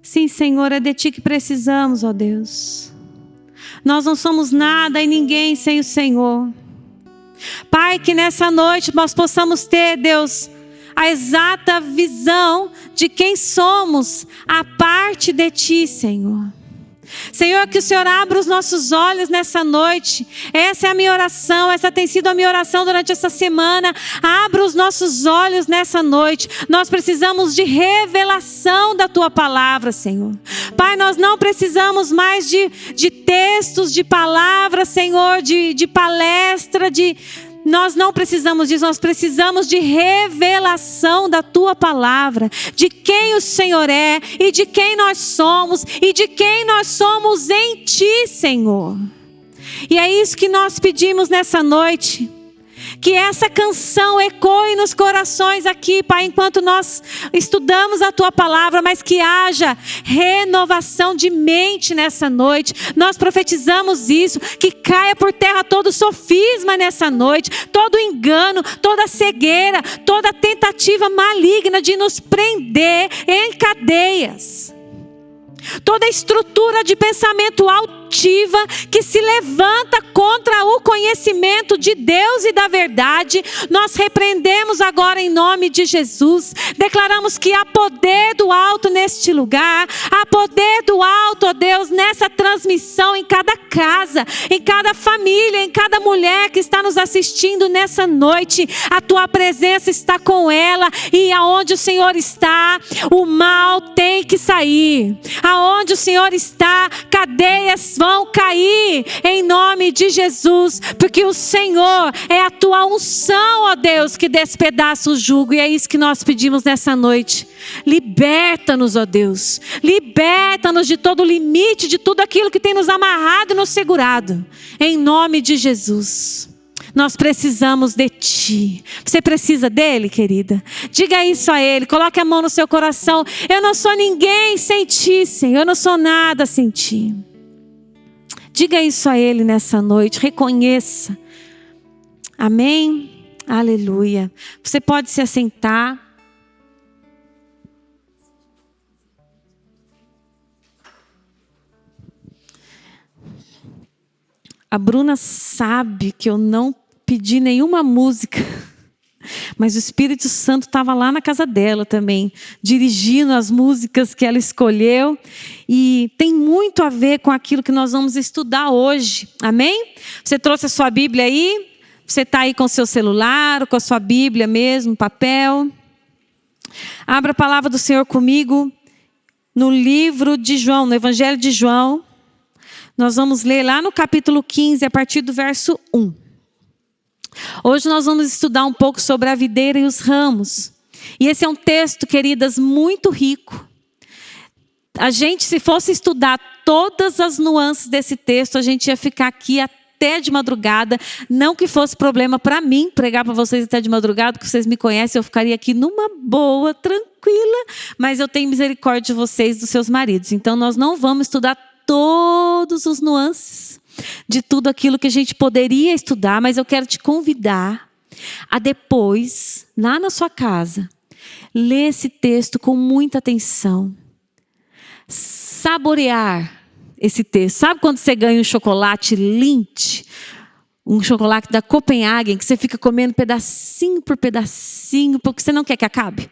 Sim, Senhor, é de Ti que precisamos, ó Deus. Nós não somos nada e ninguém sem o Senhor. Pai, que nessa noite nós possamos ter, Deus, a exata visão de quem somos a parte de Ti, Senhor. Senhor, que o Senhor abra os nossos olhos nessa noite. Essa é a minha oração, essa tem sido a minha oração durante essa semana. Abra os nossos olhos nessa noite. Nós precisamos de revelação da Tua palavra, Senhor. Pai, nós não precisamos mais de textos, de palavras, Senhor, de palestra, Nós não precisamos disso, nós precisamos de revelação da Tua palavra, de quem o Senhor é e de quem nós somos e de quem nós somos em Ti, Senhor. E é isso que nós pedimos nessa noite. Que essa canção ecoe nos corações aqui, Pai, enquanto nós estudamos a Tua palavra, mas que haja renovação de mente nessa noite. Nós profetizamos isso, que caia por terra todo sofisma nessa noite, todo engano, toda cegueira, toda tentativa maligna de nos prender em cadeias. Toda estrutura de pensamento altiva que se levanta contra o conhecimento de Deus e da verdade, nós repreendemos agora em nome de Jesus. Declaramos que há poder do alto neste lugar, há poder do alto, ó Deus, nessa transmissão em cada casa, em cada família, em cada mulher que está nos assistindo nessa noite. A Tua presença está com ela, e aonde o Senhor está, o mal tem que sair. Aonde o Senhor está, cadeias vão cair em nome de Jesus, porque o Senhor é a Tua unção, ó Deus, que despedaça o jugo, e é isso que nós pedimos nessa noite. Liberta-nos, ó Deus, liberta-nos de todo o limite, de tudo aquilo que tem nos amarrado e nos segurado, em nome de Jesus. Nós precisamos de Ti. Você precisa dele, querida? Diga isso a Ele. Coloque a mão no seu coração. Eu não sou ninguém sem Ti, Senhor. Eu não sou nada sem Ti. Diga isso a Ele nessa noite. Reconheça. Amém? Aleluia. Você pode se assentar. A Bruna sabe que eu não pedi nenhuma música, mas o Espírito Santo estava lá na casa dela também, dirigindo as músicas que ela escolheu, e tem muito a ver com aquilo que nós vamos estudar hoje, amém? Você trouxe a sua Bíblia aí? Você está aí com o seu celular, ou com a sua Bíblia mesmo, papel? Abra a palavra do Senhor comigo, no livro de João, no Evangelho de João. Nós vamos ler lá no capítulo 15, a partir do verso 1. Hoje nós vamos estudar um pouco sobre a videira e os ramos. E esse é um texto, queridas, muito rico. A gente, se fosse estudar todas as nuances desse texto, a gente ia ficar aqui até de madrugada. Não que fosse problema para mim pregar para vocês até de madrugada, porque vocês me conhecem, eu ficaria aqui numa boa, tranquila. Mas eu tenho misericórdia de vocês, dos seus maridos. Então nós não vamos estudar todos os nuances de tudo aquilo que a gente poderia estudar, mas eu quero te convidar a depois, lá na sua casa, ler esse texto com muita atenção, saborear esse texto. Sabe quando você ganha um chocolate Lindt, um chocolate da Copenhagen, que você fica comendo pedacinho por pedacinho, porque você não quer que acabe?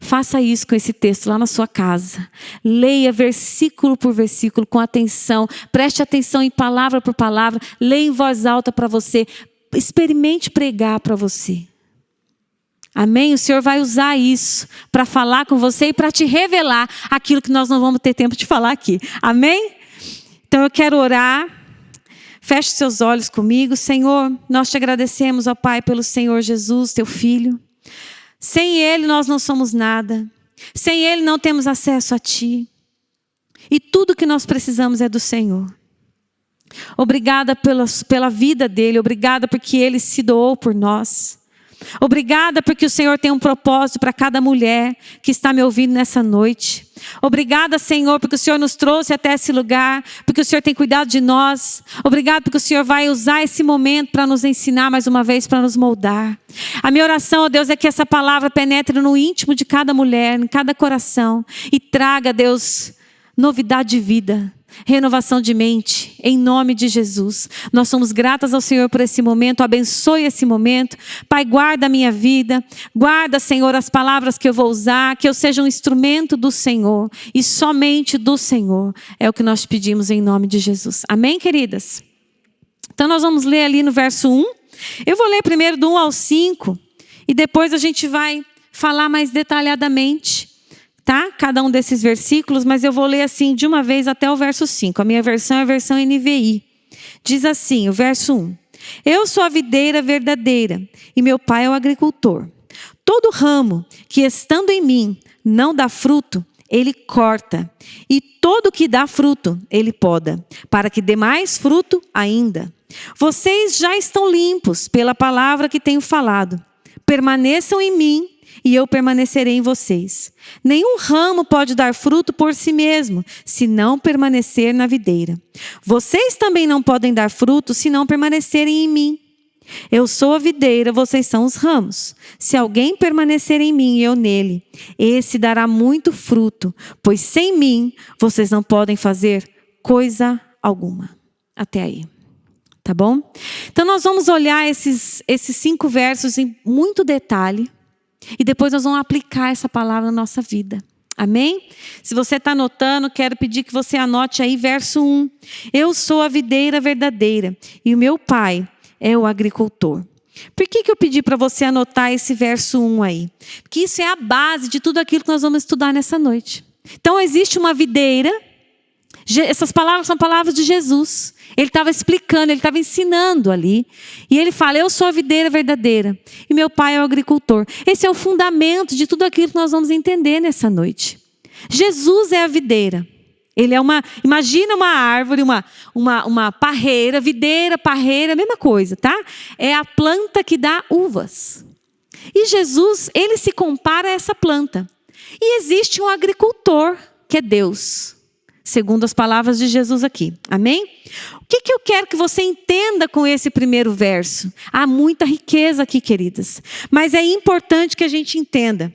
Faça isso com esse texto lá na sua casa. Leia versículo por versículo com atenção. Preste atenção em palavra por palavra. Leia em voz alta para você. Experimente pregar para você. Amém? O Senhor vai usar isso para falar com você e para te revelar aquilo que nós não vamos ter tempo de falar aqui. Amém? Então eu quero orar. Feche seus olhos comigo. Senhor, nós te agradecemos, ó Pai, pelo Senhor Jesus, Teu Filho. Sem Ele nós não somos nada. Sem Ele não temos acesso a Ti. E tudo que nós precisamos é do Senhor. Obrigada pela vida dEle. Obrigada porque Ele se doou por nós. Obrigada porque o Senhor tem um propósito para cada mulher que está me ouvindo nessa noite. Obrigada, Senhor, porque o Senhor nos trouxe até esse lugar, porque o Senhor tem cuidado de nós. Obrigado porque o Senhor vai usar esse momento para nos ensinar mais uma vez, para nos moldar. A minha oração, ó Deus, é que essa palavra penetre no íntimo de cada mulher, em cada coração e traga, Deus, novidade de vida, renovação de mente, em nome de Jesus. Nós somos gratas ao Senhor por esse momento, abençoe esse momento. Pai, guarda a minha vida, guarda, Senhor, as palavras que eu vou usar, que eu seja um instrumento do Senhor, e somente do Senhor, é o que nós pedimos em nome de Jesus. Amém, queridas? Então nós vamos ler ali no verso 1, eu vou ler primeiro do 1 ao 5, e depois a gente vai falar mais detalhadamente, tá? Cada um desses versículos, mas eu vou ler assim de uma vez até o verso 5. A minha versão é a versão NVI. Diz assim, o verso 1. Eu sou a videira verdadeira e meu pai é o agricultor. Todo ramo que estando em mim não dá fruto, ele corta. E todo que dá fruto, ele poda, para que dê mais fruto ainda. Vocês já estão limpos pela palavra que tenho falado. Permaneçam em mim e eu permanecerei em vocês. Nenhum ramo pode dar fruto por si mesmo, se não permanecer na videira. Vocês também não podem dar fruto, se não permanecerem em mim. Eu sou a videira, vocês são os ramos. Se alguém permanecer em mim e eu nele, esse dará muito fruto, pois sem mim, vocês não podem fazer coisa alguma. Até aí. Tá bom? Então nós vamos olhar esses 5 versos em muito detalhe. E depois nós vamos aplicar essa palavra na nossa vida. Amém? Se você está anotando, quero pedir que você anote aí verso 1. Eu sou a videira verdadeira e o meu pai é o agricultor. Por que eu pedi para você anotar esse verso 1 aí? Porque isso é a base de tudo aquilo que nós vamos estudar nessa noite. Então existe uma videira. Essas palavras são palavras de Jesus. Ele estava explicando, ele estava ensinando ali. E ele fala, eu sou a videira verdadeira e meu pai é o agricultor. Esse é o fundamento de tudo aquilo que nós vamos entender nessa noite. Jesus é a videira. Ele é imagina uma árvore, uma parreira, videira, parreira, a mesma coisa, tá? É a planta que dá uvas. E Jesus, ele se compara a essa planta. E existe um agricultor, que é Deus. Segundo as palavras de Jesus aqui. Amém? O que eu quero que você entenda com esse primeiro verso? Há muita riqueza aqui, queridas. Mas é importante que a gente entenda.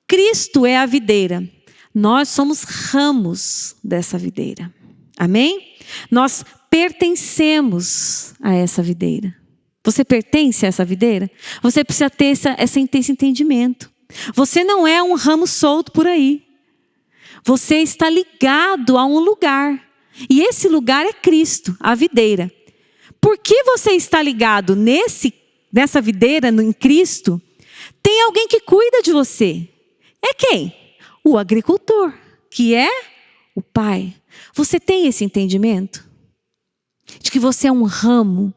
Cristo é a videira. Nós somos ramos dessa videira. Amém? Nós pertencemos a essa videira. Você pertence a essa videira? Você precisa ter esse entendimento. Você não é um ramo solto por aí. Você está ligado a um lugar. E esse lugar é Cristo, a videira. Por que você está ligado nessa videira, em Cristo? Tem alguém que cuida de você. É quem? O agricultor, que é o Pai. Você tem esse entendimento? De que você é um ramo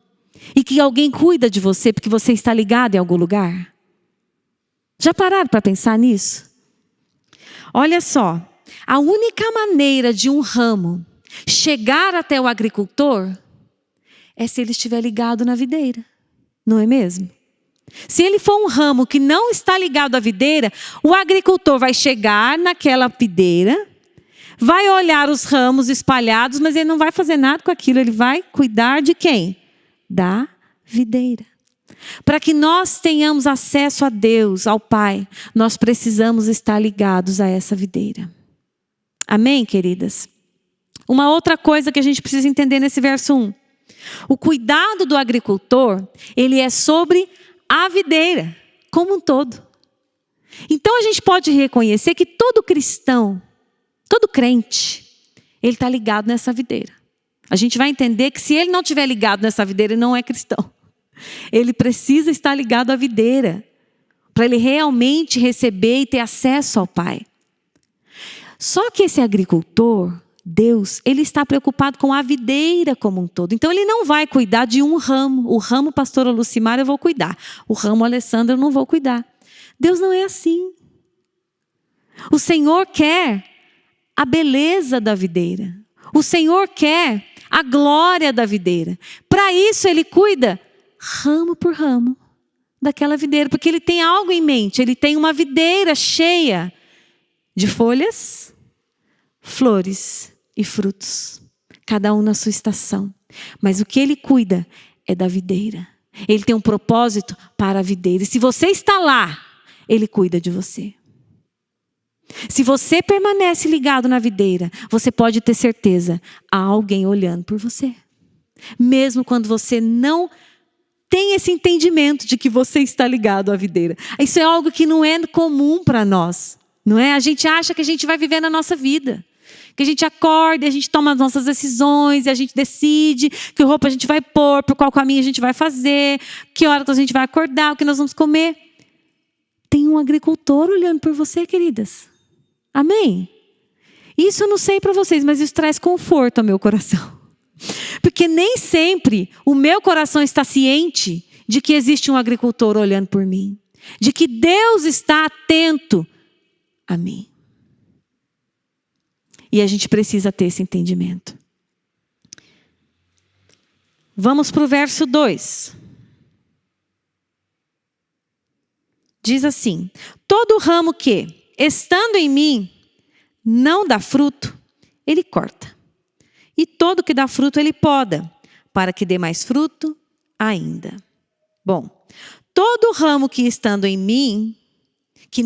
e que alguém cuida de você porque você está ligado em algum lugar? Já pararam para pensar nisso? Olha só. A única maneira de um ramo chegar até o agricultor é se ele estiver ligado na videira, não é mesmo? Se ele for um ramo que não está ligado à videira, o agricultor vai chegar naquela videira, vai olhar os ramos espalhados, mas ele não vai fazer nada com aquilo, ele vai cuidar de quem? Da videira. Para que nós tenhamos acesso a Deus, ao Pai, nós precisamos estar ligados a essa videira. Amém, queridas? Uma outra coisa que a gente precisa entender nesse verso 1. O cuidado do agricultor, ele é sobre a videira, como um todo. Então a gente pode reconhecer que todo cristão, todo crente, ele está ligado nessa videira. A gente vai entender que se ele não estiver ligado nessa videira, ele não é cristão. Ele precisa estar ligado à videira, para ele realmente receber e ter acesso ao Pai. Só que esse agricultor, Deus, ele está preocupado com a videira como um todo. Então ele não vai cuidar de um ramo. O ramo pastora Lucimar eu vou cuidar. O ramo Alessandra eu não vou cuidar. Deus não é assim. O Senhor quer a beleza da videira. O Senhor quer a glória da videira. Para isso ele cuida ramo por ramo. daquela videira, porque ele tem algo em mente. Ele tem uma videira cheia de folhas, flores e frutos, cada um na sua estação. Mas o que ele cuida é da videira. Ele tem um propósito para a videira. E se você está lá, ele cuida de você. Se você permanece ligado na videira, você pode ter certeza, há alguém olhando por você. Mesmo quando você não tem esse entendimento de que você está ligado à videira. Isso é algo que não é comum para nós, não é? A gente acha que a gente vai viver na nossa vida. Que a gente acorda, a gente toma as nossas decisões, e a gente decide que roupa a gente vai pôr, por qual caminho a gente vai fazer, que hora a gente vai acordar, o que nós vamos comer. Tem um agricultor olhando por você, queridas. Amém? Isso eu não sei para vocês, mas isso traz conforto ao meu coração. Porque nem sempre o meu coração está ciente de que existe um agricultor olhando por mim. De que Deus está atento a mim. E a gente precisa ter esse entendimento. Vamos para o verso 2. Diz assim: todo ramo que, estando em mim, não dá fruto, ele corta. E todo que dá fruto, ele poda, para que dê mais fruto ainda. Bom, todo ramo que estando em mim, que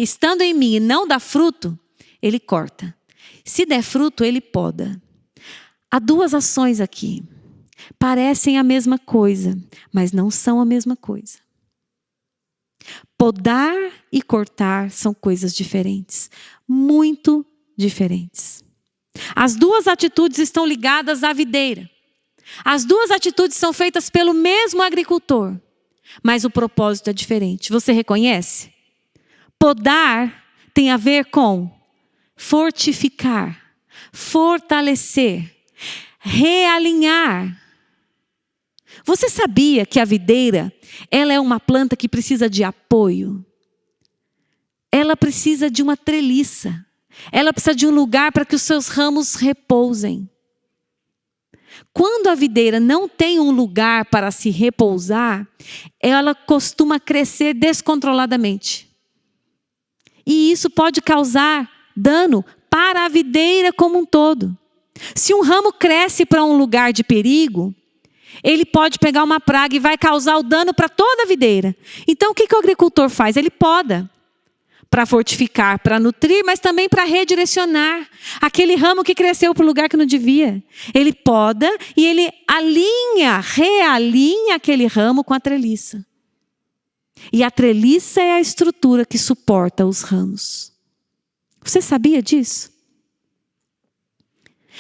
estando em mim e não dá fruto, ele corta. Se der fruto, ele poda. Há duas ações aqui. Parecem a mesma coisa, mas não são a mesma coisa. Podar e cortar são coisas diferentes. Muito diferentes. As duas atitudes estão ligadas à videira. As duas atitudes são feitas pelo mesmo agricultor. Mas o propósito é diferente. Você reconhece? Podar tem a ver com fortificar, fortalecer, realinhar. Você sabia que a videira, ela é uma planta que precisa de apoio? Ela precisa de uma treliça. Ela precisa de um lugar para que os seus ramos repousem. Quando a videira não tem um lugar para se repousar, ela costuma crescer descontroladamente. E isso pode causar dano para a videira como um todo. Se um ramo cresce para um lugar de perigo, ele pode pegar uma praga e vai causar o dano para toda a videira. Então o que o agricultor faz? Ele poda para fortificar, para nutrir, mas também para redirecionar aquele ramo que cresceu para o lugar que não devia. Ele poda e ele realinha aquele ramo com a treliça. E a treliça é a estrutura que suporta os ramos. Você sabia disso?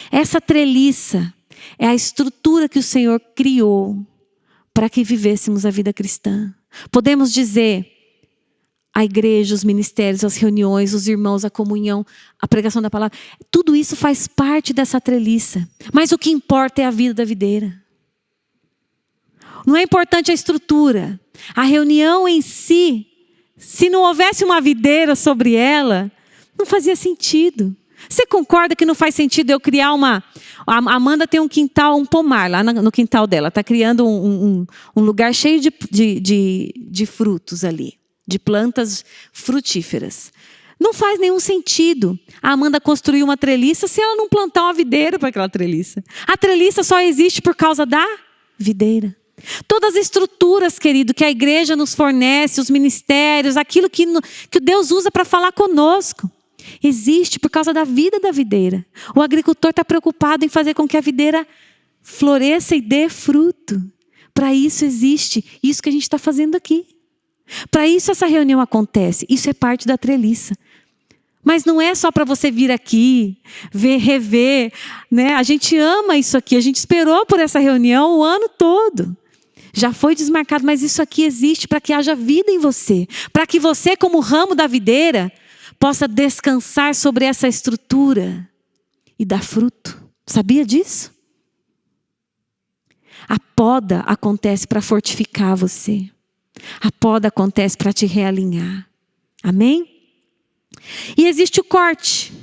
Essa treliça é a estrutura que o Senhor criou para que vivêssemos a vida cristã. Podemos dizer, a igreja, os ministérios, as reuniões, os irmãos, a comunhão, a pregação da palavra, tudo isso faz parte dessa treliça. Mas o que importa é a vida da videira. Não é importante a estrutura. A reunião em si, se não houvesse uma videira sobre ela, não fazia sentido. Você concorda que não faz sentido eu criar uma... A Amanda tem um quintal, um pomar lá no quintal dela. Está criando um lugar cheio de frutos ali. De plantas frutíferas. Não faz nenhum sentido a Amanda construir uma treliça se ela não plantar uma videira para aquela treliça. A treliça só existe por causa da videira. Todas as estruturas, querido, que a igreja nos fornece, os ministérios, aquilo que Deus usa para falar conosco, existe por causa da vida da videira. O agricultor está preocupado em fazer com que a videira floresça e dê fruto. Para isso existe isso que a gente está fazendo aqui. Para isso essa reunião acontece. Isso é parte da treliça. Mas não é só para você vir aqui, rever, né? A gente ama isso aqui. A gente esperou por essa reunião o ano todo. Já foi desmarcado, mas isso aqui existe para que haja vida em você. Para que você, como ramo da videira, possa descansar sobre essa estrutura e dar fruto. Sabia disso? A poda acontece para fortificar você. A poda acontece para te realinhar. Amém? E existe o corte.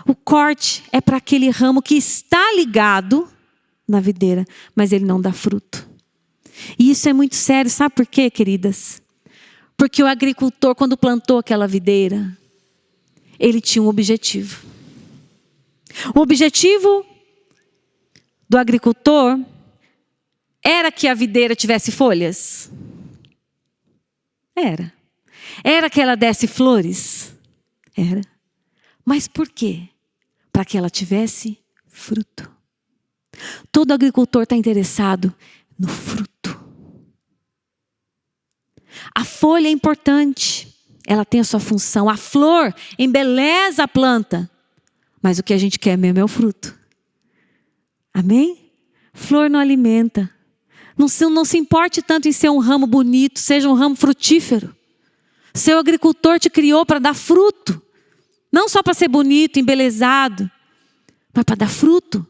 O corte é para aquele ramo que está ligado na videira, mas ele não dá fruto. E isso é muito sério, sabe por quê, queridas? Porque o agricultor, quando plantou aquela videira, ele tinha um objetivo. O objetivo do agricultor era que a videira tivesse folhas? Era. Era que ela desse flores? Era. Mas por quê? Para que ela tivesse fruto. Todo agricultor está interessado no fruto. A folha é importante. Ela tem a sua função. A flor embeleza a planta. Mas o que a gente quer mesmo é o fruto. Amém? Flor não alimenta. Não se importe tanto em ser um ramo bonito, seja um ramo frutífero. Seu agricultor te criou para dar fruto. Não só para ser bonito, embelezado, mas para dar fruto.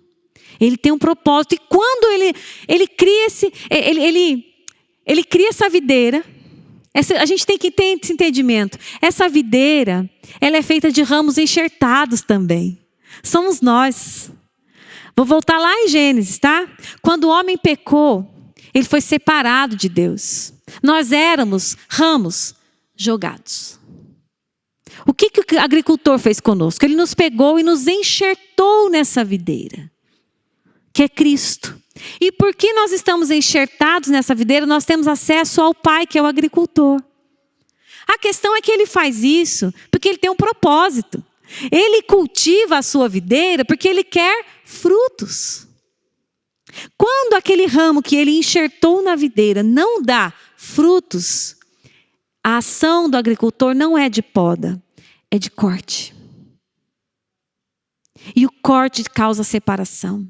Ele tem um propósito. E quando ele cria ele cria essa videira, a gente tem que ter esse entendimento. Essa videira, ela é feita de ramos enxertados também. Somos nós. Vou voltar lá em Gênesis, tá? Quando o homem pecou, ele foi separado de Deus. Nós éramos ramos jogados. O que o agricultor fez conosco? Ele nos pegou e nos enxertou nessa videira, que é Cristo. E porque nós estamos enxertados nessa videira, nós temos acesso ao Pai, que é o agricultor. A questão é que ele faz isso porque ele tem um propósito. Ele cultiva a sua videira porque ele quer frutos. Quando aquele ramo que ele enxertou na videira não dá frutos, a ação do agricultor não é de poda, é de corte. E o corte causa separação.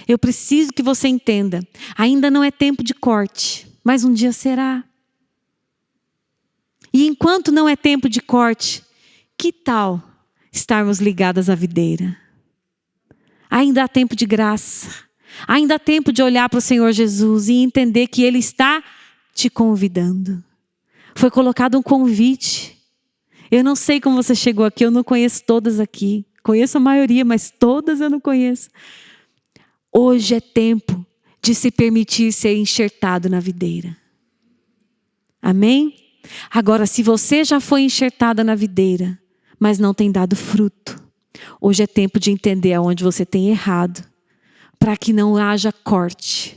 Eu preciso que você entenda, ainda não é tempo de corte, mas um dia será. E enquanto não é tempo de corte, que tal estarmos ligadas à videira? Ainda há tempo de graça, ainda há tempo de olhar para o Senhor Jesus e entender que Ele está te convidando. Foi colocado um convite. Eu não sei como você chegou aqui, eu não conheço todas aqui. Conheço a maioria, mas todas eu não conheço. Hoje é tempo de se permitir ser enxertado na videira. Amém? Agora, se você já foi enxertada na videira, mas não tem dado fruto, hoje é tempo de entender aonde você tem errado, para que não haja corte.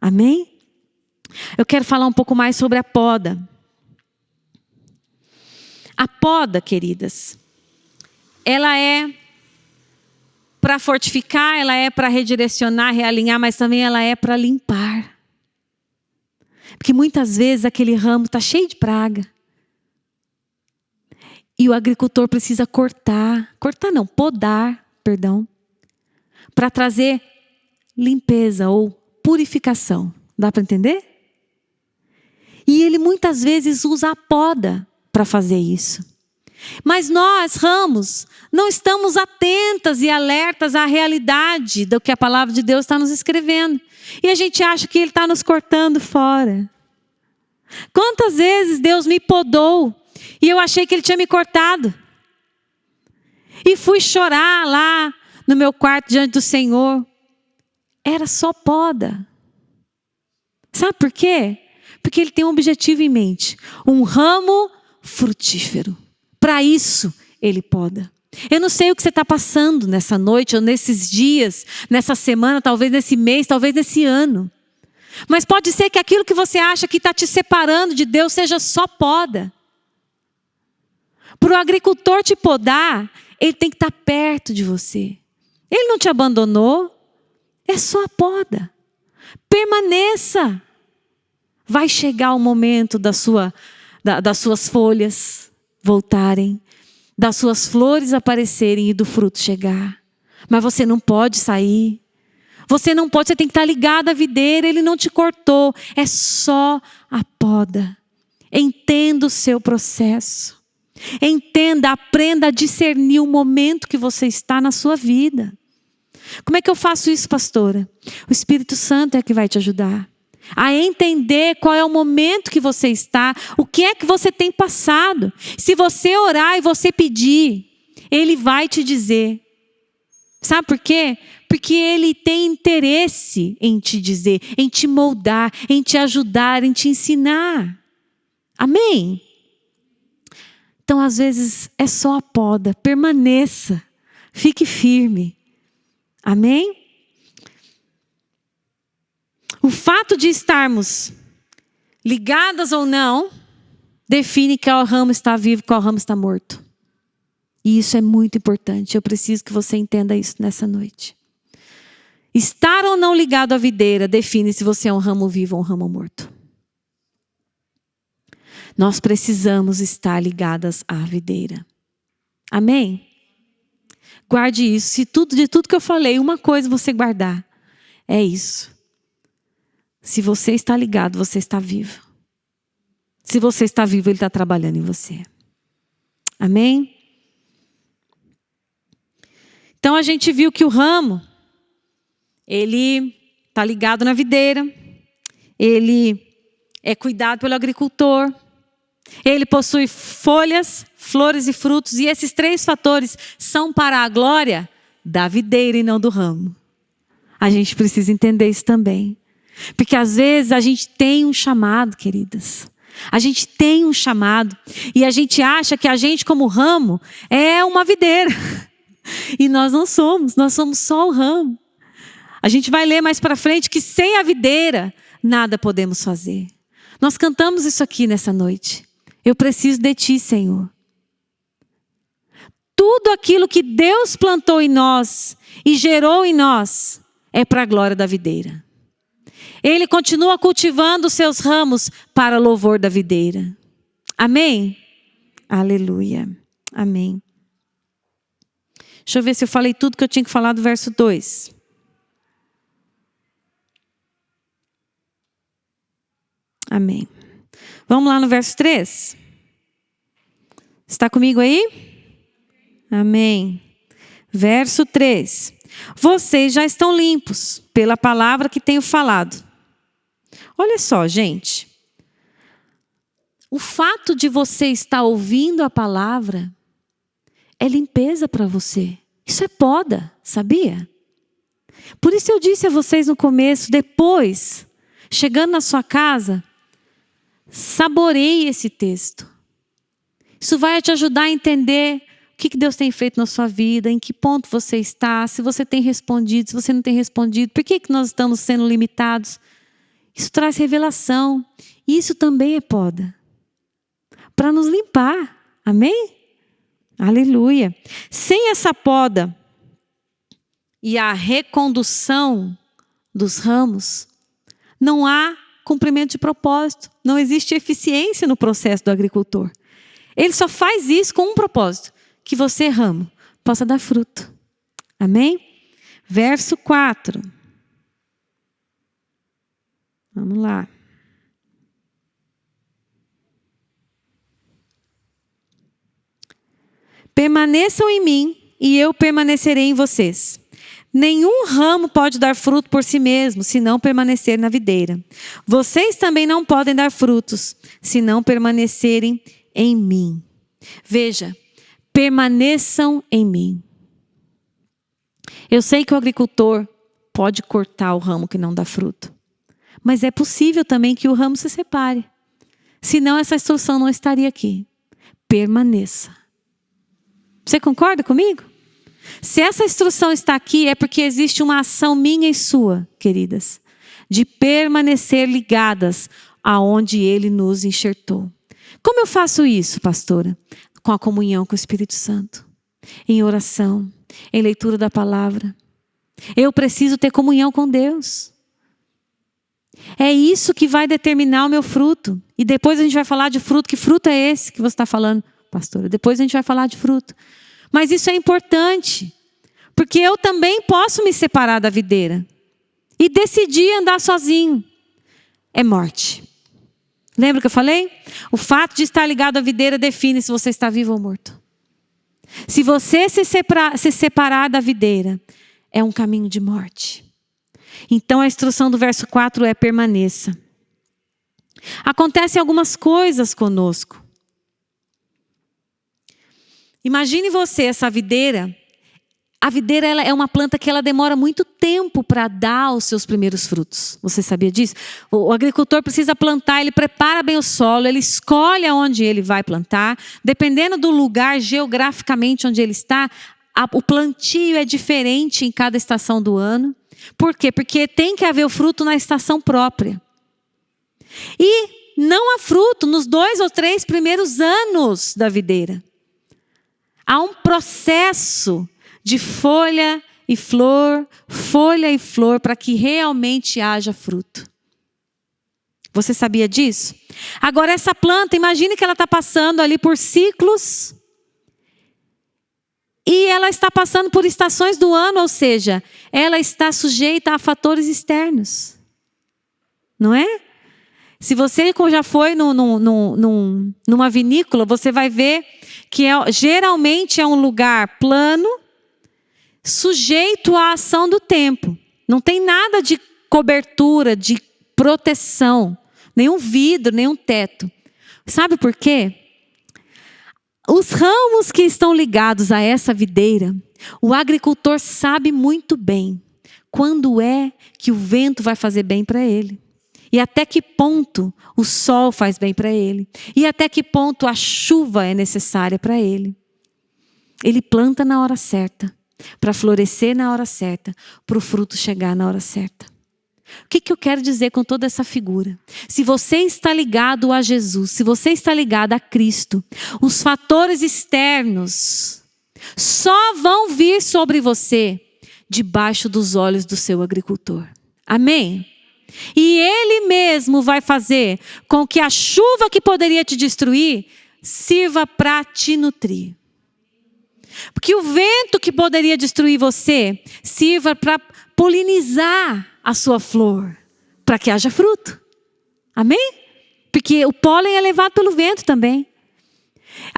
Amém? Eu quero falar um pouco mais sobre a poda. A poda, queridas, ela é para fortificar, ela é para redirecionar, realinhar, mas também ela é para limpar. Porque muitas vezes aquele ramo está cheio de praga. E o agricultor precisa podar, para trazer limpeza ou purificação. Dá para entender? E ele muitas vezes usa a poda para fazer isso. Mas nós, ramos, não estamos atentas e alertas à realidade do que a palavra de Deus está nos escrevendo. E a gente acha que Ele está nos cortando fora. Quantas vezes Deus me podou e eu achei que Ele tinha me cortado? E fui chorar lá no meu quarto diante do Senhor. Era só poda. Sabe por quê? Porque Ele tem um objetivo em mente. Um ramo frutífero. Para isso, Ele poda. Eu não sei o que você está passando nessa noite, ou nesses dias, nessa semana, talvez nesse mês, talvez nesse ano. Mas pode ser que aquilo que você acha que está te separando de Deus seja só poda. Para o agricultor te podar, ele tem que estar perto de você. Ele não te abandonou, é só a poda. Permaneça. Vai chegar o momento das suas folhas voltarem, das suas flores aparecerem e do fruto chegar. Mas você não pode sair. Você tem que estar ligado à videira, Ele não te cortou. É só a poda. Entenda o seu processo. Entenda, aprenda a discernir o momento que você está na sua vida. Como é que eu faço isso, pastora? O Espírito Santo é que vai te ajudar a entender qual é o momento que você está, o que é que você tem passado. Se você orar e você pedir, Ele vai te dizer. Sabe por quê? Porque Ele tem interesse em te dizer, em te moldar, em te ajudar, em te ensinar. Amém? Então, às vezes, é só a poda. Permaneça. Fique firme. Amém? O fato de estarmos ligadas ou não, define qual ramo está vivo e qual ramo está morto. E isso é muito importante. Eu preciso que você entenda isso nessa noite. Estar ou não ligado à videira define se você é um ramo vivo ou um ramo morto. Nós precisamos estar ligadas à videira. Amém? Guarde isso. Se de tudo que eu falei, uma coisa você guardar, é isso. Se você está ligado, você está vivo. Se você está vivo, Ele está trabalhando em você. Amém? Então a gente viu que o ramo, ele está ligado na videira, ele é cuidado pelo agricultor, ele possui folhas, flores e frutos, e esses 3 fatores são para a glória da videira e não do ramo. A gente precisa entender isso também. Porque às vezes a gente tem um chamado, queridas. A gente tem um chamado e a gente acha que a gente como ramo é uma videira. E nós não somos, nós somos só o ramo. A gente vai ler mais para frente que sem a videira nada podemos fazer. Nós cantamos isso aqui nessa noite. Eu preciso de Ti, Senhor. Tudo aquilo que Deus plantou em nós e gerou em nós é para a glória da videira. Ele continua cultivando os seus ramos para louvor da videira. Amém? Aleluia. Amém. Deixa eu ver se eu falei tudo que eu tinha que falar do verso 2. Amém. Vamos lá no verso 3. Está comigo aí? Amém. Verso 3. Vocês já estão limpos pela palavra que tenho falado. Olha só, gente. O fato de você estar ouvindo a palavra é limpeza para você. Isso é poda, sabia? Por isso eu disse a vocês no começo, depois, chegando na sua casa, saboreie esse texto. Isso vai te ajudar a entender o que Deus tem feito na sua vida, em que ponto você está, se você tem respondido, se você não tem respondido, por que nós estamos sendo limitados. Isso traz revelação. Isso também é poda. Para nos limpar. Amém? Aleluia. Sem essa poda e a recondução dos ramos, não há cumprimento de propósito. Não existe eficiência no processo do agricultor. Ele só faz isso com um propósito. Que você, ramo, possa dar fruto. Amém? Verso 4. Vamos lá. Permaneçam em mim e eu permanecerei em vocês. Nenhum ramo pode dar fruto por si mesmo, se não permanecer na videira. Vocês também não podem dar frutos, se não permanecerem em mim. Veja, permaneçam em mim. Eu sei que o agricultor pode cortar o ramo que não dá fruto. Mas é possível também que o ramo se separe. Senão essa instrução não estaria aqui. Permaneça. Você concorda comigo? Se essa instrução está aqui, é porque existe uma ação minha e sua, queridas, de permanecer ligadas aonde Ele nos enxertou. Como eu faço isso, pastora? Com a comunhão com o Espírito Santo, em oração, em leitura da palavra. Eu preciso ter comunhão com Deus. É isso que vai determinar o meu fruto. E depois a gente vai falar de fruto. Que fruto é esse que você está falando, pastora? Depois a gente vai falar de fruto. Mas isso é importante. Porque eu também posso me separar da videira. E decidir andar sozinho. É morte. Lembra que eu falei? O fato de estar ligado à videira define se você está vivo ou morto. Se você se separar da videira, é um caminho de morte. Então a instrução do verso 4 é: permaneça. Acontecem algumas coisas conosco. Imagine você, essa videira, a videira ela é uma planta que ela demora muito tempo para dar os seus primeiros frutos. Você sabia disso? O agricultor precisa plantar, ele prepara bem o solo, ele escolhe aonde ele vai plantar. Dependendo do lugar geograficamente onde ele está, o plantio é diferente em cada estação do ano. Por quê? Porque tem que haver o fruto na estação própria. E não há fruto nos 2 ou 3 primeiros anos da videira. Há um processo de folha e flor, para que realmente haja fruto. Você sabia disso? Agora essa planta, imagine que ela está passando ali por ciclos. E ela está passando por estações do ano, ou seja, ela está sujeita a fatores externos. Não é? Se você já foi numa vinícola, você vai ver que geralmente é um lugar plano, sujeito à ação do tempo. Não tem nada de cobertura, de proteção, nenhum vidro, nenhum teto. Sabe por quê? Os ramos que estão ligados a essa videira, o agricultor sabe muito bem quando é que o vento vai fazer bem para ele. E até que ponto o sol faz bem para ele. E até que ponto a chuva é necessária para ele. Ele planta na hora certa, para florescer na hora certa, para o fruto chegar na hora certa. O que eu quero dizer com toda essa figura? Se você está ligado a Jesus, se você está ligado a Cristo, os fatores externos só vão vir sobre você debaixo dos olhos do seu agricultor. Amém? E Ele mesmo vai fazer com que a chuva que poderia te destruir sirva para te nutrir. Porque o vento que poderia destruir você sirva para polinizar a sua flor, para que haja fruto. Amém? Porque o pólen é levado pelo vento também.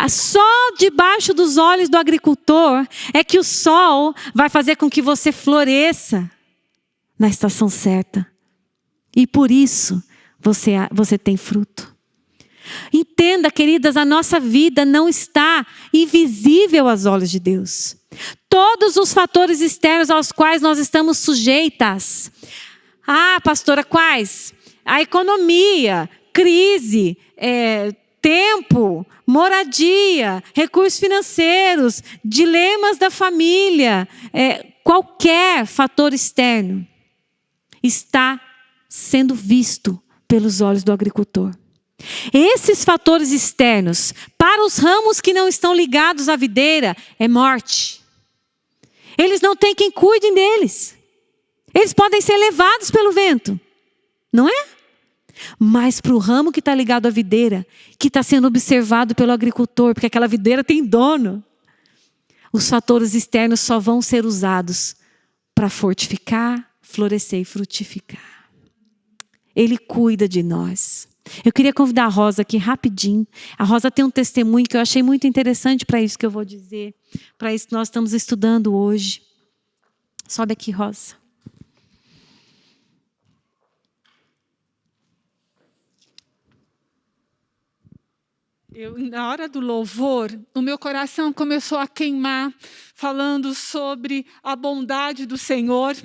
Só debaixo dos olhos do agricultor é que o sol vai fazer com que você floresça na estação certa. E por isso você tem fruto. Entenda, queridas, a nossa vida não está invisível aos olhos de Deus. Todos os fatores externos aos quais nós estamos sujeitas. Ah, pastora, quais? A economia, crise, tempo, moradia, recursos financeiros, dilemas da família, qualquer fator externo está sendo visto pelos olhos do agricultor. Esses fatores externos, para os ramos que não estão ligados à videira, é morte. Eles não têm quem cuide deles. Eles podem ser levados pelo vento, não é? Mas para o ramo que está ligado à videira, que está sendo observado pelo agricultor, porque aquela videira tem dono, os fatores externos só vão ser usados para fortificar, florescer e frutificar. Ele cuida de nós. Eu queria convidar a Rosa aqui rapidinho. A Rosa tem um testemunho que eu achei muito interessante para isso que eu vou dizer, para isso que nós estamos estudando hoje. Sobe aqui, Rosa. Na hora do louvor, o meu coração começou a queimar, falando sobre a bondade do Senhor.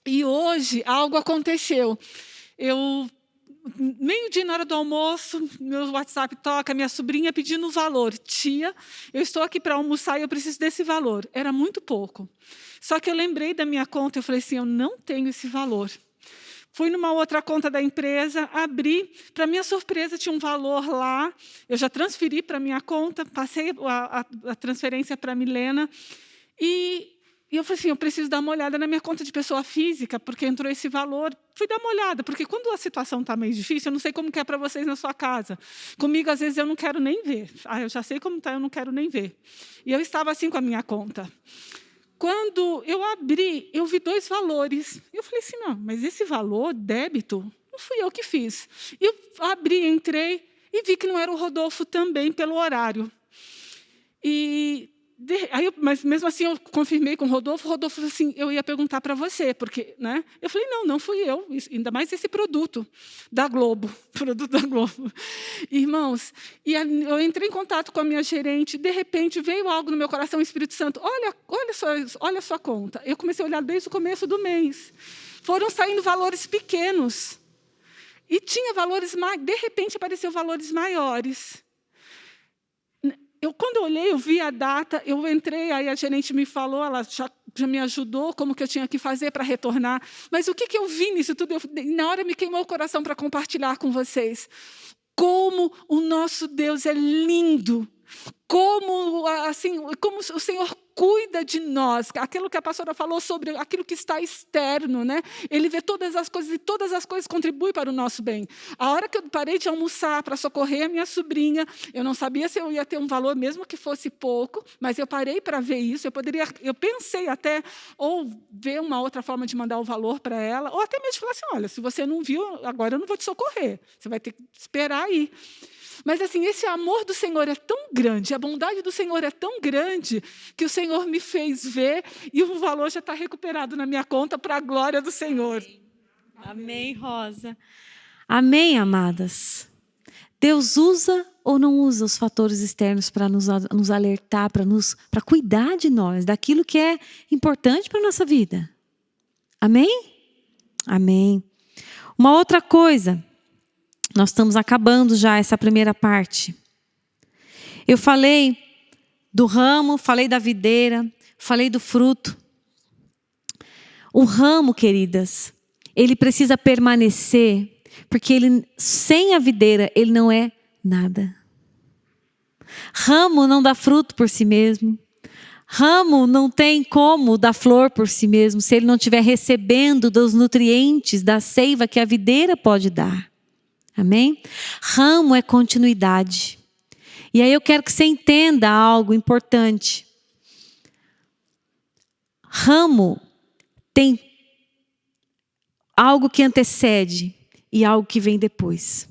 E hoje algo aconteceu. Meio-dia na hora do almoço, meu WhatsApp toca, minha sobrinha pedindo um valor. Tia, eu estou aqui para almoçar e eu preciso desse valor. Era muito pouco. Só que eu lembrei da minha conta, eu falei assim, eu não tenho esse valor. Fui numa outra conta da empresa, abri, para minha surpresa tinha um valor lá, eu já transferi para minha conta, passei a transferência para a Milena, e eu falei assim, eu preciso dar uma olhada na minha conta de pessoa física, porque entrou esse valor. Fui dar uma olhada, porque quando a situação está meio difícil, eu não sei como que é para vocês na sua casa. Comigo, às vezes, eu não quero nem ver. Eu já sei como está, eu não quero nem ver. E eu estava assim com a minha conta. Quando eu abri, eu vi 2 valores. Eu falei assim, não, mas esse valor, débito, não fui eu que fiz. Eu abri, entrei e vi que não era o Rodolfo também, pelo horário. E Mas mesmo assim eu confirmei com o Rodolfo. O Rodolfo falou assim, eu ia perguntar para você, porque, né? Eu falei, não fui eu, ainda mais esse produto da Globo, Irmãos, e eu entrei em contato com a minha gerente, de repente veio algo no meu coração, o Espírito Santo, olha a sua conta. Eu comecei a olhar desde o começo do mês. Foram saindo valores pequenos. E tinha valores, de repente apareceu valores maiores. Quando eu olhei, eu vi a data, eu entrei, aí a gerente me falou, ela já me ajudou, como que eu tinha que fazer para retornar. Mas o que eu vi nisso tudo? Na hora me queimou o coração para compartilhar com vocês. Como o nosso Deus é lindo. Como o Senhor cuida de nós. Aquilo que a pastora falou sobre aquilo que está externo, né? Ele vê todas as coisas e todas as coisas contribuem para o nosso bem. A hora que eu parei de almoçar para socorrer a minha sobrinha, eu não sabia se eu ia ter um valor, mesmo que fosse pouco, mas eu parei para ver isso. Eu pensei até ou ver uma outra forma de mandar o valor para ela, ou até mesmo falar assim, olha, se você não viu, agora eu não vou te socorrer. Você vai ter que esperar aí. Mas assim, esse amor do Senhor é tão grande, a bondade do Senhor é tão grande, que o Senhor me fez ver e o valor já está recuperado na minha conta para a glória do Senhor. Amém, Rosa. Amém, amadas. Deus usa ou não usa os fatores externos para nos alertar, para cuidar de nós, daquilo que é importante para a nossa vida. Amém? Amém. Uma outra coisa. Nós estamos acabando já essa primeira parte. Eu falei do ramo, falei da videira, falei do fruto. O ramo, queridas, ele precisa permanecer, porque sem a videira, ele não é nada. Ramo não dá fruto por si mesmo. Ramo não tem como dar flor por si mesmo, se ele não estiver recebendo dos nutrientes, da seiva que a videira pode dar. Amém? Ramo é continuidade. E aí eu quero que você entenda algo importante. Ramo tem algo que antecede e algo que vem depois.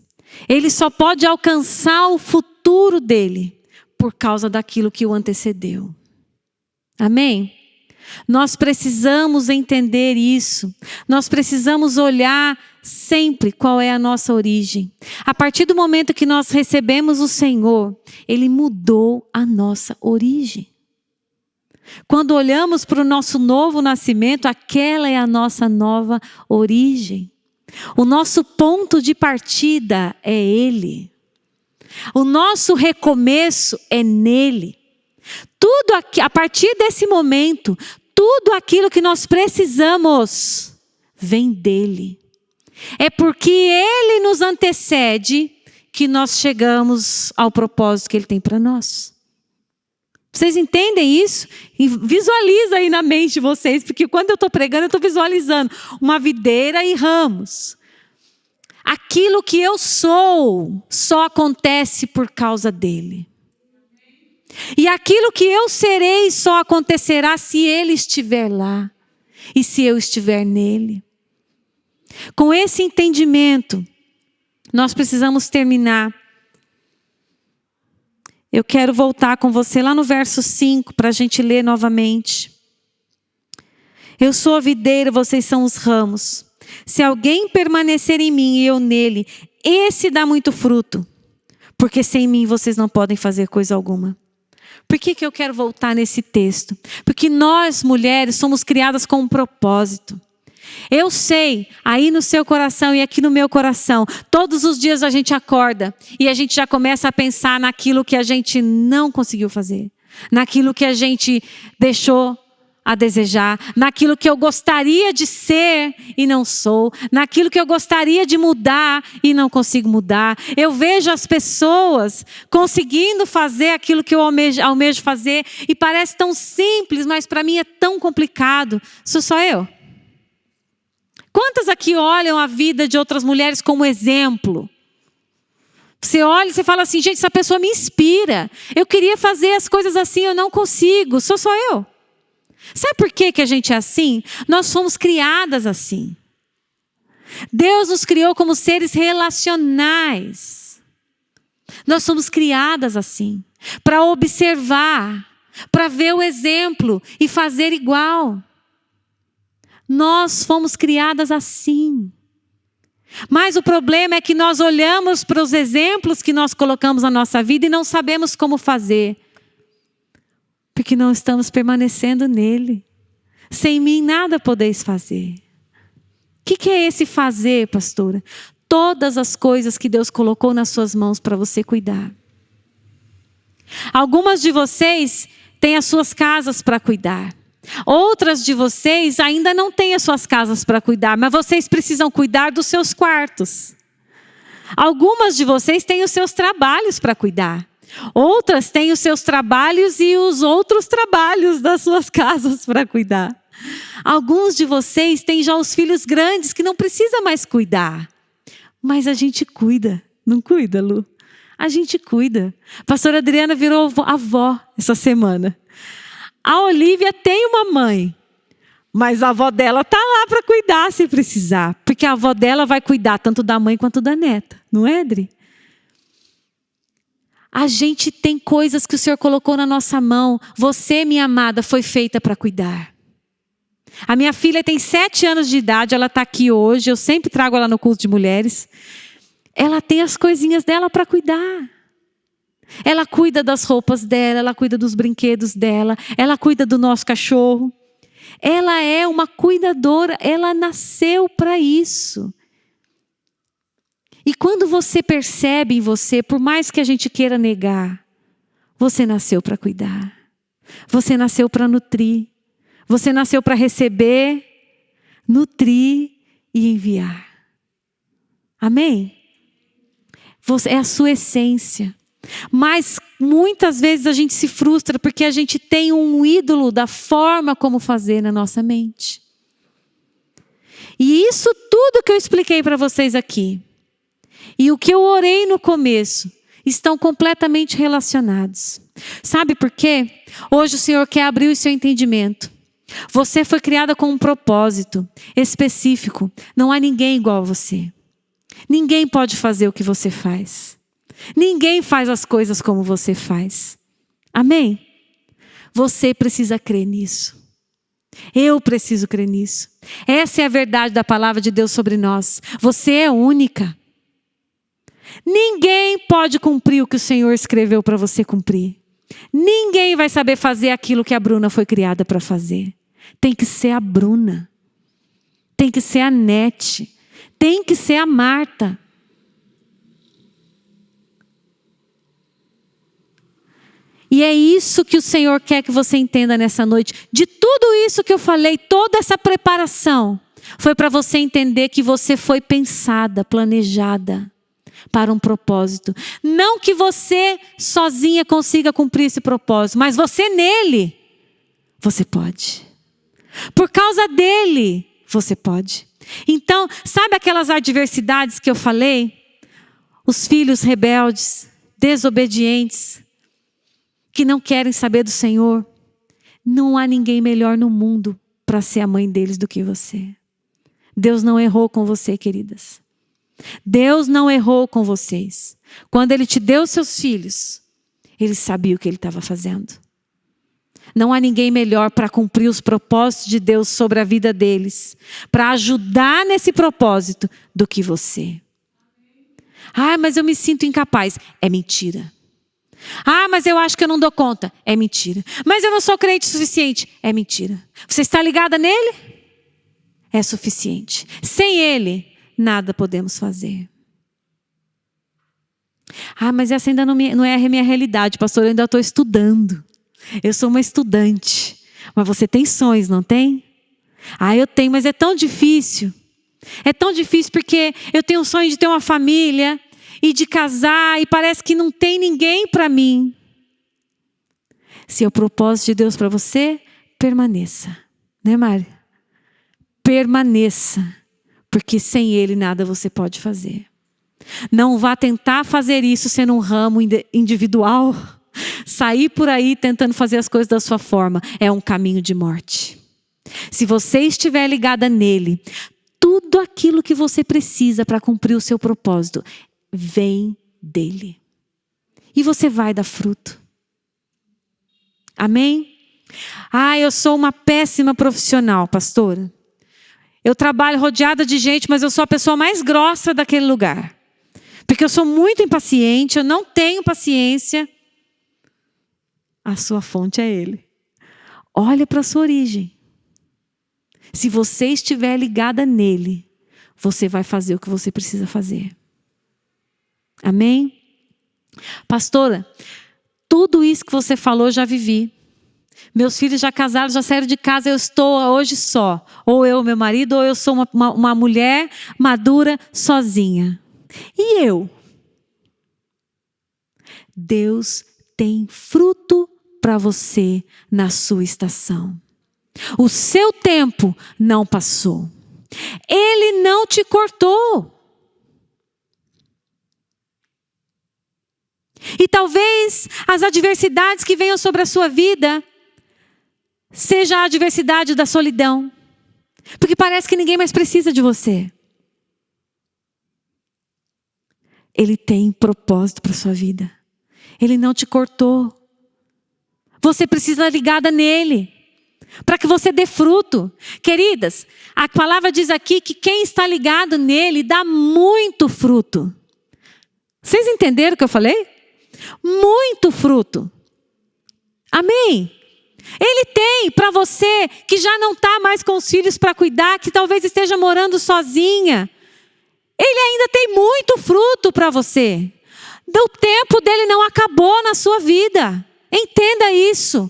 Ele só pode alcançar o futuro dele por causa daquilo que o antecedeu. Amém? Nós precisamos entender isso. Nós precisamos olhar sempre qual é a nossa origem. A partir do momento que nós recebemos o Senhor, Ele mudou a nossa origem. Quando olhamos para o nosso novo nascimento, aquela é a nossa nova origem. O nosso ponto de partida é Ele. O nosso recomeço é nele. Tudo aqui, a partir desse momento, tudo aquilo que nós precisamos vem dele. É porque ele nos antecede que nós chegamos ao propósito que ele tem para nós. Vocês entendem isso? E visualiza aí na mente de vocês, porque quando eu estou pregando, eu estou visualizando uma videira e ramos. Aquilo que eu sou só acontece por causa dele. E aquilo que eu serei só acontecerá se ele estiver lá e se eu estiver nele. Com esse entendimento, nós precisamos terminar. Eu quero voltar com você lá no verso 5 para a gente ler novamente. Eu sou a videira, vocês são os ramos. Se alguém permanecer em mim e eu nele, esse dá muito fruto, porque sem mim vocês não podem fazer coisa alguma. Por que eu quero voltar nesse texto? Porque nós, mulheres, somos criadas com um propósito. Eu sei, aí no seu coração e aqui no meu coração, todos os dias a gente acorda e a gente já começa a pensar naquilo que a gente não conseguiu fazer, naquilo que a gente deixou a desejar, naquilo que eu gostaria de ser e não sou, naquilo que eu gostaria de mudar e não consigo mudar. Eu vejo as pessoas conseguindo fazer aquilo que eu almejo fazer e parece tão simples, mas para mim é tão complicado. Sou só eu? Quantas aqui olham a vida de outras mulheres como exemplo? Você olha e você fala assim, gente, essa pessoa me inspira. Eu queria fazer as coisas assim, eu não consigo. Sou só eu? Sabe por que a gente é assim? Nós fomos criadas assim. Deus nos criou como seres relacionais. Nós somos criadas assim, para observar, para ver o exemplo e fazer igual. Nós fomos criadas assim. Mas o problema é que nós olhamos para os exemplos que nós colocamos na nossa vida e não sabemos como fazer. Porque não estamos permanecendo nele. Sem mim nada podeis fazer. O que é esse fazer, pastora? Todas as coisas que Deus colocou nas suas mãos para você cuidar. Algumas de vocês têm as suas casas para cuidar. Outras de vocês ainda não têm as suas casas para cuidar, mas vocês precisam cuidar dos seus quartos. Algumas de vocês têm os seus trabalhos para cuidar. Outras têm os seus trabalhos e os outros trabalhos das suas casas para cuidar. Alguns de vocês têm já os filhos grandes que não precisa mais cuidar. Mas a gente cuida, não cuida, Lu? A gente cuida. A pastora Adriana virou avó essa semana. A Olívia tem uma mãe, mas a avó dela está lá para cuidar se precisar. Porque a avó dela vai cuidar tanto da mãe quanto da neta. Não é, Adri? A gente tem coisas que o Senhor colocou na nossa mão. Você, minha amada, foi feita para cuidar. A minha filha tem 7 anos de idade, ela está aqui hoje. Eu sempre trago ela no culto de mulheres. Ela tem as coisinhas dela para cuidar. Ela cuida das roupas dela, ela cuida dos brinquedos dela, ela cuida do nosso cachorro. Ela é uma cuidadora, ela nasceu para isso. E quando você percebe em você, por mais que a gente queira negar, você nasceu para cuidar. Você nasceu para nutrir. Você nasceu para receber, nutrir e enviar. Amém? É a sua essência. Mas muitas vezes a gente se frustra porque a gente tem um ídolo da forma como fazer na nossa mente. E isso tudo que eu expliquei para vocês aqui, e o que eu orei no começo, estão completamente relacionados. Sabe por quê? Hoje o Senhor quer abrir o seu entendimento. Você foi criada com um propósito específico. Não há ninguém igual a você. Ninguém pode fazer o que você faz. Ninguém faz as coisas como você faz. Amém? Você precisa crer nisso. Eu preciso crer nisso. Essa é a verdade da palavra de Deus sobre nós. Você é única. Ninguém pode cumprir o que o Senhor escreveu para você cumprir. Ninguém vai saber fazer aquilo que a Bruna foi criada para fazer. Tem que ser a Bruna. Tem que ser a Nete. Tem que ser a Marta. E é isso que o Senhor quer que você entenda nessa noite. De tudo isso que eu falei, toda essa preparação, foi para você entender que você foi pensada, planejada para um propósito. Não que você sozinha consiga cumprir esse propósito, mas você nele, você pode. Por causa dele, você pode. Então, sabe aquelas adversidades que eu falei? Os filhos rebeldes, desobedientes, que não querem saber do Senhor. Não há ninguém melhor no mundo para ser a mãe deles do que você. Deus não errou com você, queridas. Deus não errou com vocês. Quando Ele te deu seus filhos, Ele sabia o que Ele estava fazendo. Não há ninguém melhor para cumprir os propósitos de Deus sobre a vida deles, para ajudar nesse propósito, do que você. Ah, mas eu me sinto incapaz. É mentira. Ah, mas eu acho que eu não dou conta. É mentira. Mas eu não sou crente o suficiente. É mentira. Você está ligada nele? É suficiente. Sem ele, nada podemos fazer. Ah, mas essa ainda não é a minha realidade, pastor. Eu ainda estou estudando. Eu sou uma estudante. Mas você tem sonhos, não tem? Ah, eu tenho, mas é tão difícil. É tão difícil porque eu tenho o sonho de ter uma família e de casar, e parece que não tem ninguém para mim. Se é o propósito de Deus para você, permaneça. Né, Mari? Permaneça. Porque sem Ele nada você pode fazer. Não vá tentar fazer isso sendo um ramo individual. Sair por aí tentando fazer as coisas da sua forma é um caminho de morte. Se você estiver ligada nele, tudo aquilo que você precisa para cumprir o seu propósito vem dele. E você vai dar fruto. Amém? Eu sou uma péssima profissional, pastora. Eu trabalho rodeada de gente, mas eu sou a pessoa mais grossa daquele lugar. Porque eu sou muito impaciente, eu não tenho paciência. A sua fonte é Ele. Olha para a sua origem. Se você estiver ligada nele, você vai fazer o que você precisa fazer. Amém? Pastora, tudo isso que você falou eu já vivi. Meus filhos já casaram, já saíram de casa, eu estou hoje só. Ou eu, meu marido, ou eu sou uma mulher madura sozinha. E eu? Deus tem fruto para você na sua estação. O seu tempo não passou. Ele não te cortou. E talvez as adversidades que venham sobre a sua vida seja a adversidade da solidão. Porque parece que ninguém mais precisa de você. Ele tem propósito para a sua vida. Ele não te cortou. Você precisa estar ligada nele, para que você dê fruto. Queridas, a palavra diz aqui que quem está ligado nele dá muito fruto. Vocês entenderam o que eu falei? Muito fruto. Amém? Ele tem para você que já não está mais com os filhos para cuidar, que talvez esteja morando sozinha. Ele ainda tem muito fruto para você. O tempo dele não acabou na sua vida. Entenda isso.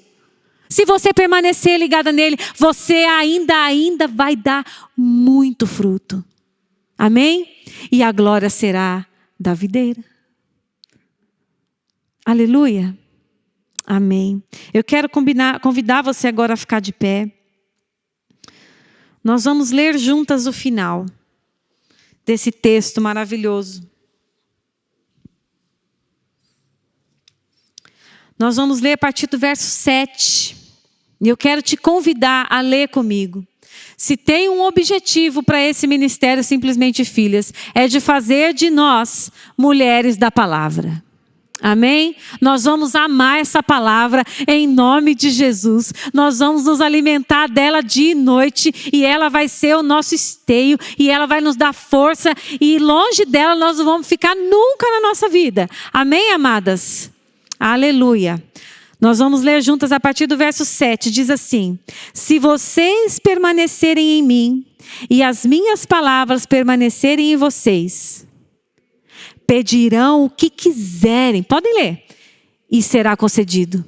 Se você permanecer ligada nele, você ainda vai dar muito fruto. Amém? E a glória será da videira. Aleluia. Amém. Eu quero convidar você agora a ficar de pé. Nós vamos ler juntas o final desse texto maravilhoso. Nós vamos ler a partir do verso 7. E eu quero te convidar a ler comigo. Se tem um objetivo para esse ministério Simplesmente Filhas, é de fazer de nós mulheres da palavra. Amém? Nós vamos amar essa palavra em nome de Jesus. Nós vamos nos alimentar dela dia e noite. E ela vai ser o nosso esteio. E ela vai nos dar força. E longe dela nós não vamos ficar nunca na nossa vida. Amém, amadas? Aleluia. Nós vamos ler juntas a partir do verso 7. Diz assim: se vocês permanecerem em mim e as minhas palavras permanecerem em vocês, pedirão o que quiserem. Podem ler. E será concedido.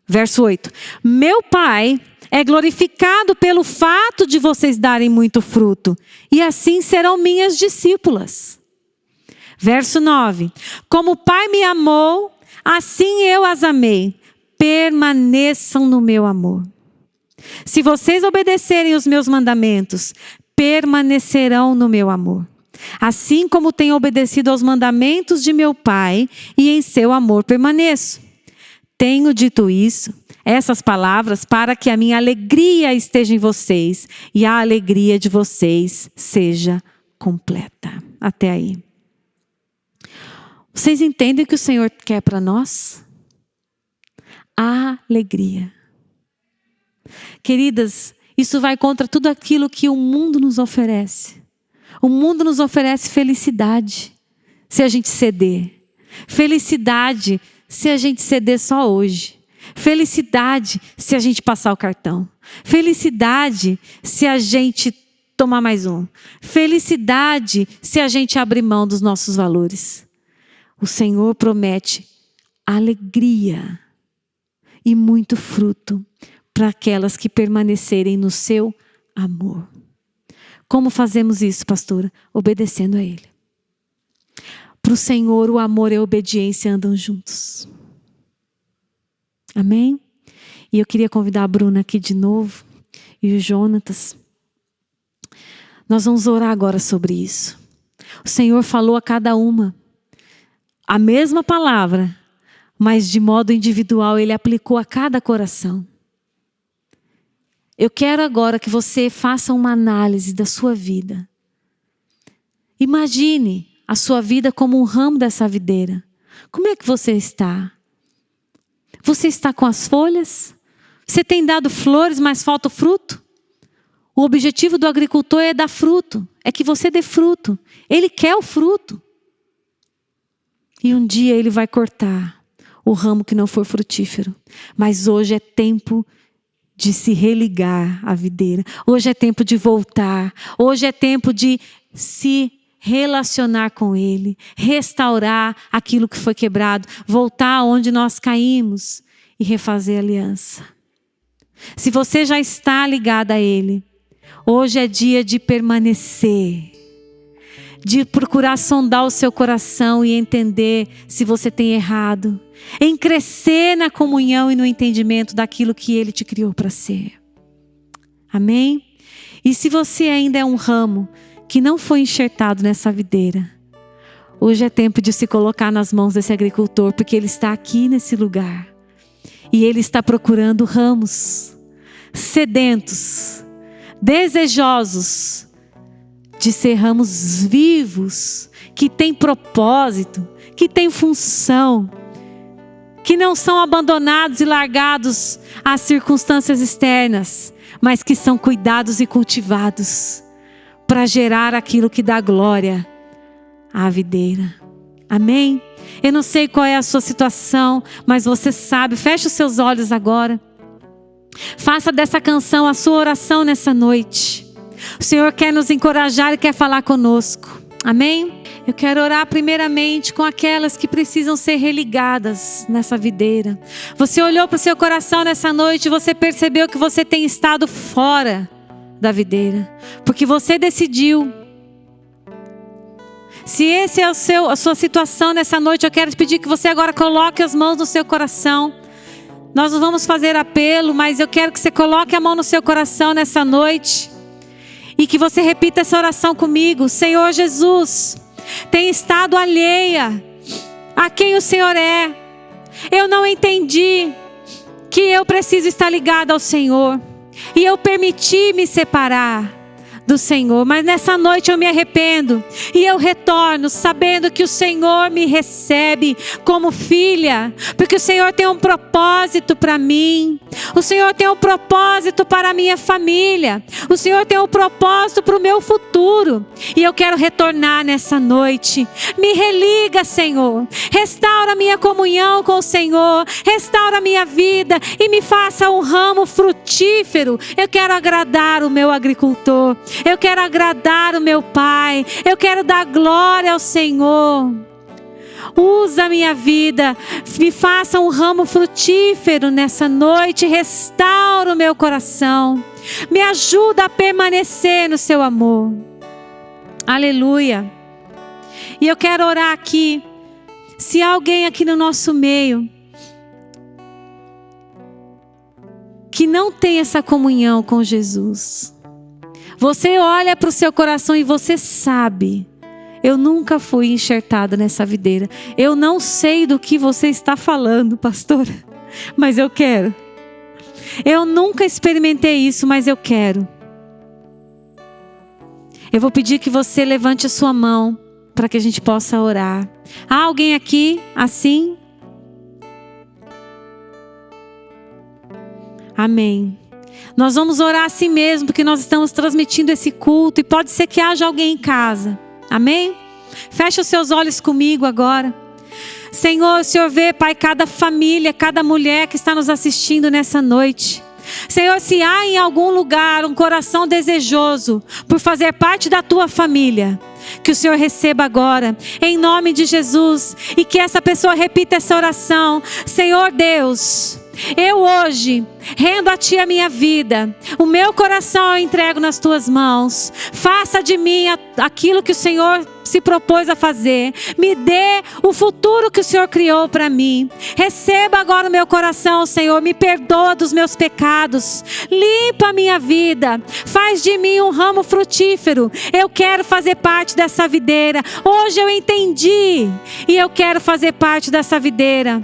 Verso 8. Meu Pai é glorificado pelo fato de vocês darem muito fruto. E assim serão minhas discípulas. Verso 9. Como o Pai me amou, assim eu as amei. Permaneçam no meu amor. Se vocês obedecerem os meus mandamentos, permanecerão no meu amor. Assim como tenho obedecido aos mandamentos de meu Pai, e em seu amor permaneço. Tenho dito isso, essas palavras, para que a minha alegria esteja em vocês, e a alegria de vocês seja completa. Até aí. Vocês entendem o que o Senhor quer para nós? Alegria. Queridas, isso vai contra tudo aquilo que o mundo nos oferece. O mundo nos oferece felicidade, se a gente ceder. Felicidade, se a gente ceder só hoje. Felicidade, se a gente passar o cartão. Felicidade, se a gente tomar mais um. Felicidade, se a gente abrir mão dos nossos valores. O Senhor promete alegria e muito fruto para aquelas que permanecerem no seu amor. Como fazemos isso, pastora? Obedecendo a Ele. Para o Senhor, o amor e a obediência andam juntos. Amém? E eu queria convidar a Bruna aqui de novo, e o Jonatas. Nós vamos orar agora sobre isso. O Senhor falou a cada uma a mesma palavra, mas de modo individual Ele aplicou a cada coração. Eu quero agora que você faça uma análise da sua vida. Imagine a sua vida como um ramo dessa videira. Como é que você está? Você está com as folhas Você tem dado flores, mas falta o fruto? O objetivo do agricultor é dar fruto. É que você dê fruto. Ele quer o fruto. E um dia ele vai cortar o ramo que não for frutífero. Mas hoje é tempo de se religar à videira. Hoje é tempo de voltar. Hoje é tempo de se relacionar com Ele. Restaurar aquilo que foi quebrado. Voltar onde nós caímos e refazer a aliança. Se você já está ligado a Ele, hoje é dia de permanecer. De procurar sondar o seu coração e entender se você tem errado. Em crescer na comunhão e no entendimento daquilo que Ele te criou para ser. Amém? E se você ainda é um ramo que não foi enxertado nessa videira, hoje é tempo de se colocar nas mãos desse agricultor, porque ele está aqui nesse lugar. E ele está procurando ramos sedentos, desejosos de ser ramos vivos, que têm propósito, que têm função, que não são abandonados e largados às circunstâncias externas, mas que são cuidados e cultivados para gerar aquilo que dá glória à videira. Amém? Eu não sei qual é a sua situação, mas você sabe. Feche os seus olhos agora. Faça dessa canção a sua oração nessa noite. O Senhor quer nos encorajar e quer falar conosco. Amém? Eu quero orar primeiramente com aquelas que precisam ser religadas nessa videira. Você olhou para o seu coração nessa noite e você percebeu que você tem estado fora da videira, porque você decidiu. Se esse é a sua situação nessa noite, eu quero te pedir que você agora coloque as mãos no seu coração. Nós não vamos fazer apelo, mas eu quero que você coloque a mão no seu coração nessa noite e que você repita essa oração comigo. Senhor Jesus, tenho estado alheia a quem o Senhor é. Eu não entendi que eu preciso estar ligada ao Senhor. E eu permiti me separar do Senhor. Mas nessa noite eu me arrependo. E eu retorno sabendo que o Senhor me recebe como filha. Porque o Senhor tem um propósito para mim. O Senhor tem um propósito para a minha família. O Senhor tem um propósito para o meu futuro. E eu quero retornar nessa noite. Me religa, Senhor. Restaura a minha comunhão com o Senhor. Restaura a minha vida. E me faça um ramo frutífero. Eu quero agradar o meu agricultor. Eu quero agradar o meu Pai. Eu quero dar glória ao Senhor. Usa a minha vida. Me faça um ramo frutífero nessa noite. Restaura o meu coração. Me ajuda a permanecer no seu amor. Aleluia. E eu quero orar aqui. Se há alguém aqui no nosso meio que não tem essa comunhão com Jesus, você olha para o seu coração e você sabe: eu nunca fui enxertada nessa videira. Eu não sei do que você está falando, pastora, mas eu quero. Eu nunca experimentei isso, mas eu quero. Eu vou pedir que você levante a sua mão para que a gente possa orar. Há alguém aqui assim? Amém. Nós vamos orar assim mesmo, porque nós estamos transmitindo esse culto e pode ser que haja alguém em casa. Amém? Feche os seus olhos comigo agora. Senhor, o Senhor vê, Pai, cada família, cada mulher que está nos assistindo nessa noite. Senhor, se há em algum lugar um coração desejoso por fazer parte da tua família, que o Senhor receba agora, em nome de Jesus, e que essa pessoa repita essa oração. Senhor Deus, eu hoje rendo a Ti a minha vida, o meu coração eu entrego nas Tuas mãos. Faça de mim aquilo que o Senhor se propôs a fazer. Me dê o futuro que o Senhor criou para mim. Receba agora o meu coração, Senhor. Me perdoa dos meus pecados. Limpa a minha vida. Faz de mim um ramo frutífero. Eu quero fazer parte dessa videira. Hoje eu entendi e eu quero fazer parte dessa videira.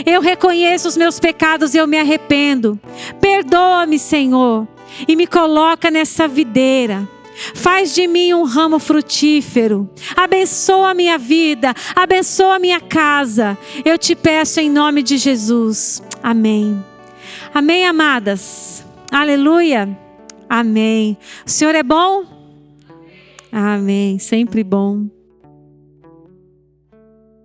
Eu reconheço os meus pecados e eu me arrependo. Perdoa-me, Senhor, e me coloca nessa videira. Faz de mim um ramo frutífero. Abençoa a minha vida, abençoa a minha casa. Eu te peço em nome de Jesus. Amém. Amém, amadas? Aleluia. Amém. O Senhor é bom? Amém. Sempre bom.